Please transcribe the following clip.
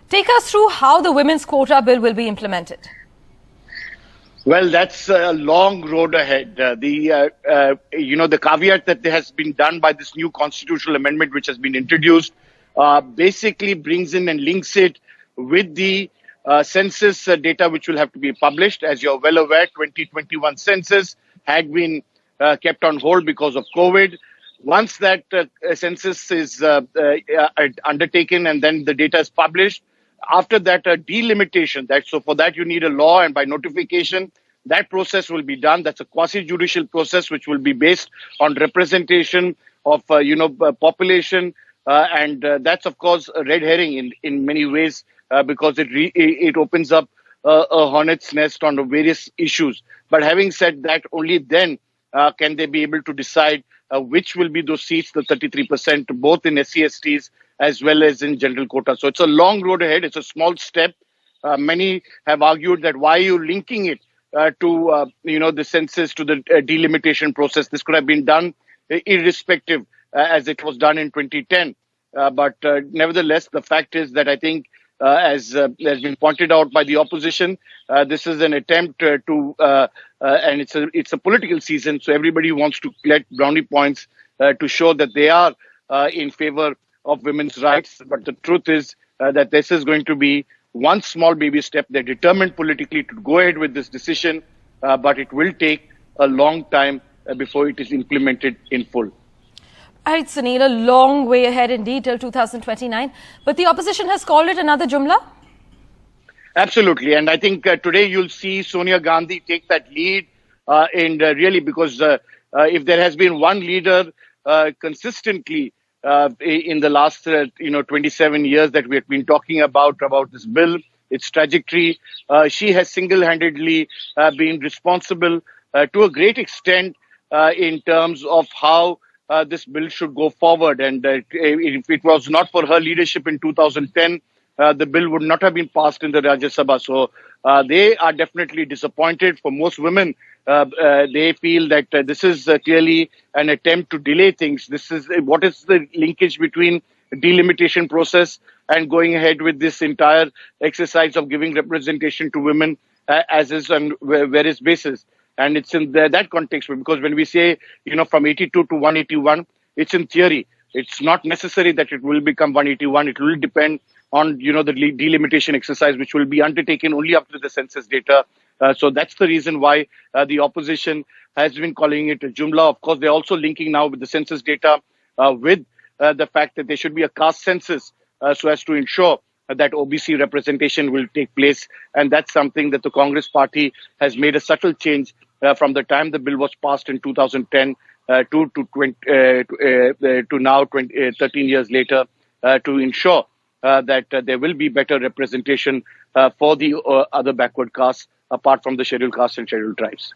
Take us through how the Women's Quota Bill will be implemented. Well, that's a long road ahead. The caveat that has been done by this new constitutional amendment, which has been introduced, basically brings in and links it with the census data, which will have to be published. As you're well aware, 2021 census had been kept on hold because of COVID. Once that census is undertaken and then the data is published, after that, a delimitation. So for that, you need a law, and by notification, that process will be done. That's a quasi-judicial process, which will be based on representation of, population. And that's, of course, a red herring in many ways, because it opens up a hornet's nest on various issues. But having said that, only then can they be able to decide which will be those seats, the 33%, both in SC/STs as well as in general quota. So it's a long road ahead. It's a small step. Many have argued that why are you linking it to the census, to the delimitation process? This could have been done irrespective, as it was done in 2010. But nevertheless, the fact is that I think, as has been pointed out by the opposition, this is an attempt and it's a political season, so everybody wants to collect brownie points to show that they are in favor of women's rights. But the truth is that this is going to be one small baby step. They're determined politically to go ahead with this decision, but it will take a long time before it is implemented in full. All right, Sunil, a long way ahead indeed till 2029. But the opposition has called it another Jumla? Absolutely. And I think today you'll see Sonia Gandhi take that lead really, because if there has been one leader consistently in the last 27 years that we have been talking about this bill, its trajectory, she has single-handedly been responsible to a great extent in terms of how this bill should go forward. And if it was not for her leadership in 2010, the bill would not have been passed in the Rajya Sabha. So they are definitely disappointed. For most women, they feel that this is clearly an attempt to delay things. What is the linkage between delimitation process and going ahead with this entire exercise of giving representation to women as is on various basis? And it's in that context, because when we say, from 82 to 181, it's in theory. It's not necessary that it will become 181. It will depend on, the delimitation exercise, which will be undertaken only after the census data. So that's the reason why the opposition has been calling it a Jumla. Of course, they're also linking now with the census data with the fact that there should be a caste census so as to ensure that OBC representation will take place. And that's something that the Congress party has made a subtle change from the time the bill was passed in 2010 to now, 13 years later, to ensure that there will be better representation for the other backward castes apart from the scheduled castes and scheduled tribes.